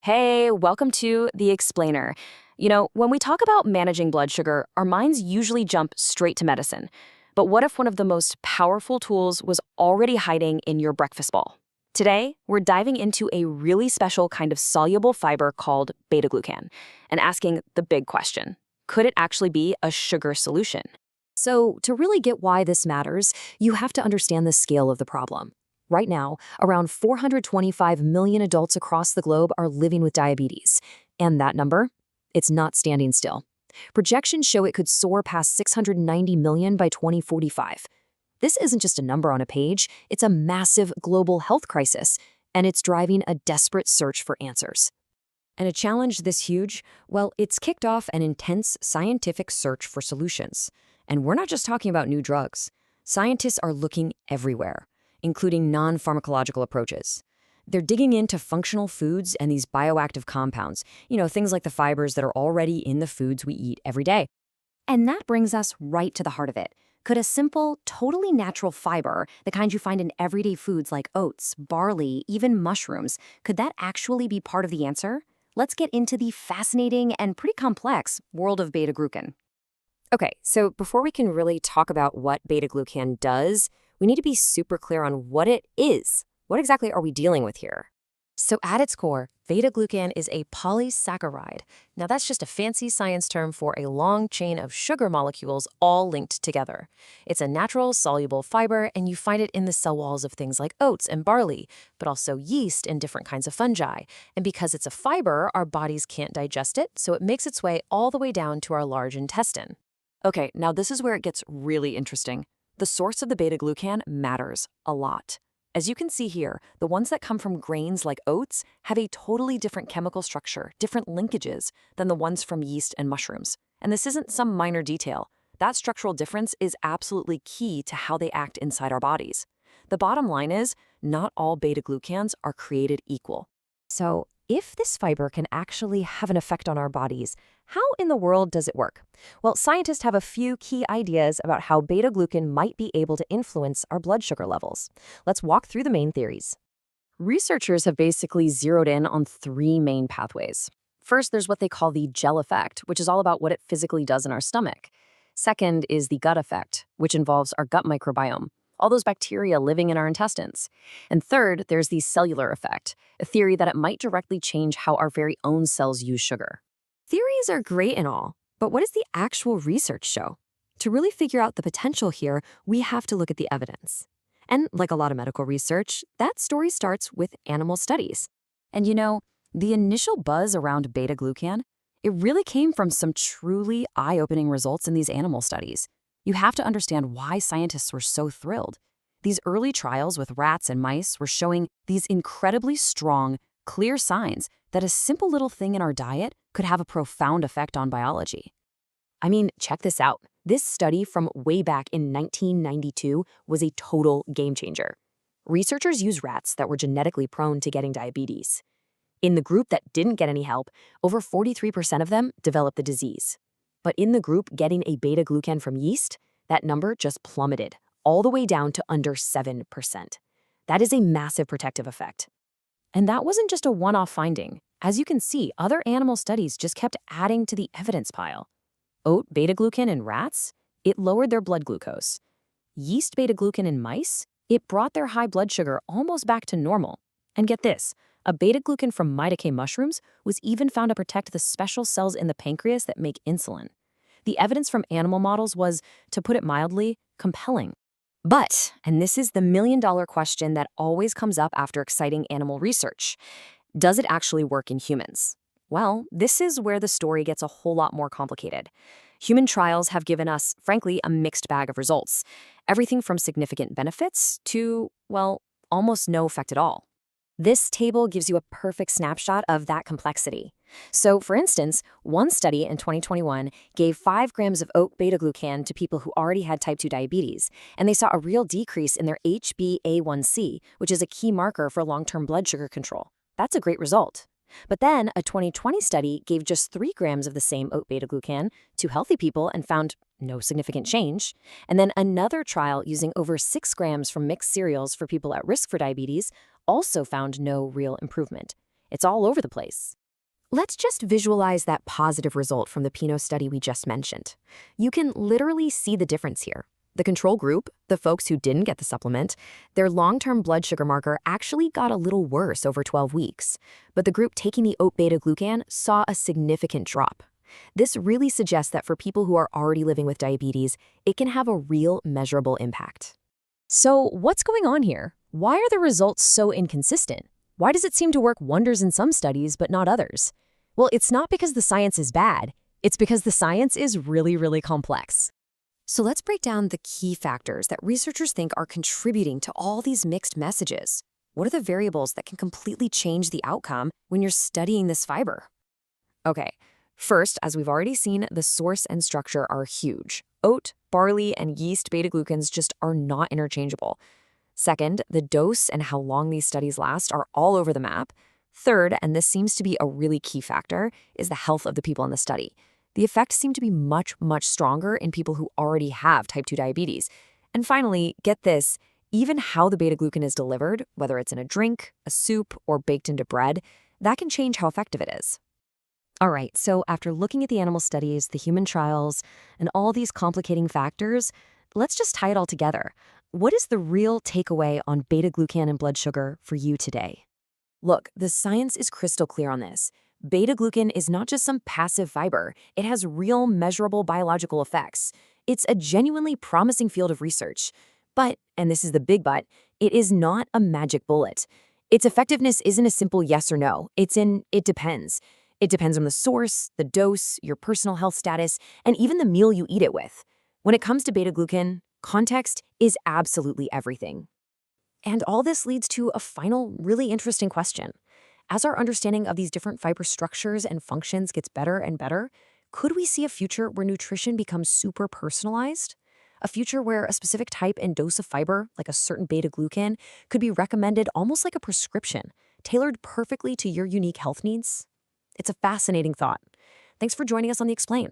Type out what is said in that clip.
Hey, welcome to The Explainer. When we talk about managing blood sugar, our minds usually jump straight to medicine. But what if one of the most powerful tools was already hiding in your breakfast bowl? Today, we're diving into a really special kind of soluble fiber called beta-glucan and asking the big question: could it actually be a sugar solution? So, to really get why this matters, you have to understand the scale of the problem. Right now, around 425 million adults across the globe are living with diabetes. And that number? It's not standing still. Projections show it could soar past 690 million by 2045. This isn't just a number on a page, it's a massive global health crisis, and it's driving a desperate search for answers. And a challenge this huge? Well, it's kicked off an intense scientific search for solutions. And we're not just talking about new drugs. Scientists are looking everywhere, including non-pharmacological approaches. They're digging into functional foods and these bioactive compounds, things like the fibers that are already in the foods we eat every day. And that brings us right to the heart of it. Could a simple, totally natural fiber, the kind you find in everyday foods like oats, barley, even mushrooms, could that actually be part of the answer? Let's get into the fascinating and pretty complex world of beta-glucan. Okay, so before we can really talk about what beta-glucan does, we need to be super clear on what it is. What exactly are we dealing with here? So at its core, beta-glucan is a polysaccharide. Now that's just a fancy science term for a long chain of sugar molecules all linked together. It's a natural, soluble fiber, and you find it in the cell walls of things like oats and barley, but also yeast and different kinds of fungi. And because it's a fiber, our bodies can't digest it, so it makes its way all the way down to our large intestine. Okay, now this is where it gets really interesting. The source of the beta-glucan matters a lot. As you can see here, the ones that come from grains like oats have a totally different chemical structure, different linkages, than the ones from yeast and mushrooms. And this isn't some minor detail. That structural difference is absolutely key to how they act inside our bodies. The bottom line is, not all beta-glucans are created equal. So, if this fiber can actually have an effect on our bodies, how in the world does it work? Well, scientists have a few key ideas about how beta-glucan might be able to influence our blood sugar levels. Let's walk through the main theories. Researchers have basically zeroed in on three main pathways. First, there's what they call the gel effect, which is all about what it physically does in our stomach. Second is the gut effect, which involves our gut microbiome, all those bacteria living in our intestines. And third, there's the cellular effect, a theory that it might directly change how our very own cells use sugar. Theories are great and all, but what does the actual research show? To really figure out the potential here, we have to look at the evidence. And like a lot of medical research, that story starts with animal studies. And the initial buzz around beta-glucan, it really came from some truly eye-opening results in these animal studies. You have to understand why scientists were so thrilled. These early trials with rats and mice were showing these incredibly strong, clear signs that a simple little thing in our diet could have a profound effect on biology. I mean, check this out. This study from way back in 1992 was a total game changer. Researchers used rats that were genetically prone to getting diabetes. In the group that didn't get any help, over 43% of them developed the disease. But in the group getting a beta-glucan from yeast, that number just plummeted, all the way down to under 7%. That is a massive protective effect. And that wasn't just a one-off finding. As you can see, other animal studies just kept adding to the evidence pile. Oat beta-glucan in rats, it lowered their blood glucose. Yeast beta-glucan in mice, it brought their high blood sugar almost back to normal. And get this, a beta-glucan from maitake mushrooms was even found to protect the special cells in the pancreas that make insulin. The evidence from animal models was, to put it mildly, compelling. But, and this is the million-dollar question that always comes up after exciting animal research, does it actually work in humans? Well, this is where the story gets a whole lot more complicated. Human trials have given us, frankly, a mixed bag of results. Everything from significant benefits to, well, almost no effect at all. This table gives you a perfect snapshot of that complexity. So, for instance, one study in 2021 gave 5 grams of oat beta-glucan to people who already had type 2 diabetes, and they saw a real decrease in their HbA1c, which is a key marker for long-term blood sugar control. That's a great result. But then a 2020 study gave just 3 grams of the same oat beta-glucan to healthy people and found no significant change. And then another trial using over 6 grams from mixed cereals for people at risk for diabetes also found no real improvement. It's all over the place. Let's just visualize that positive result from the Pinot study we just mentioned. You can literally see the difference here. The control group, the folks who didn't get the supplement, their long-term blood sugar marker actually got a little worse over 12 weeks. But the group taking the oat beta-glucan saw a significant drop. This really suggests that for people who are already living with diabetes, it can have a real measurable impact. So what's going on here? Why are the results so inconsistent? Why does it seem to work wonders in some studies but not others? Well, it's not because the science is bad. It's because the science is really, really complex. So let's break down the key factors that researchers think are contributing to all these mixed messages. What are the variables that can completely change the outcome when you're studying this fiber? Okay, first, as we've already seen, the source and structure are huge. Oat, barley, and yeast beta-glucans just are not interchangeable. Second, the dose and how long these studies last are all over the map. Third, and this seems to be a really key factor, is the health of the people in the study. The effects seem to be much, much stronger in people who already have type 2 diabetes. And finally, get this, even how the beta-glucan is delivered, whether it's in a drink, a soup, or baked into bread, that can change how effective it is. All right, so after looking at the animal studies, the human trials, and all these complicating factors, let's just tie it all together. What is the real takeaway on beta-glucan and blood sugar for you today? Look, the science is crystal clear on this. Beta-glucan is not just some passive fiber. It has real, measurable biological effects. It's a genuinely promising field of research. But, and this is the big but, it is not a magic bullet. Its effectiveness isn't a simple yes or no. It depends. It depends on the source, the dose, your personal health status, and even the meal you eat it with. When it comes to beta-glucan, context is absolutely everything. And all this leads to a final, really interesting question. As our understanding of these different fiber structures and functions gets better and better, could we see a future where nutrition becomes super personalized? A future where a specific type and dose of fiber, like a certain beta-glucan, could be recommended almost like a prescription, tailored perfectly to your unique health needs? It's a fascinating thought. Thanks for joining us on The Explain.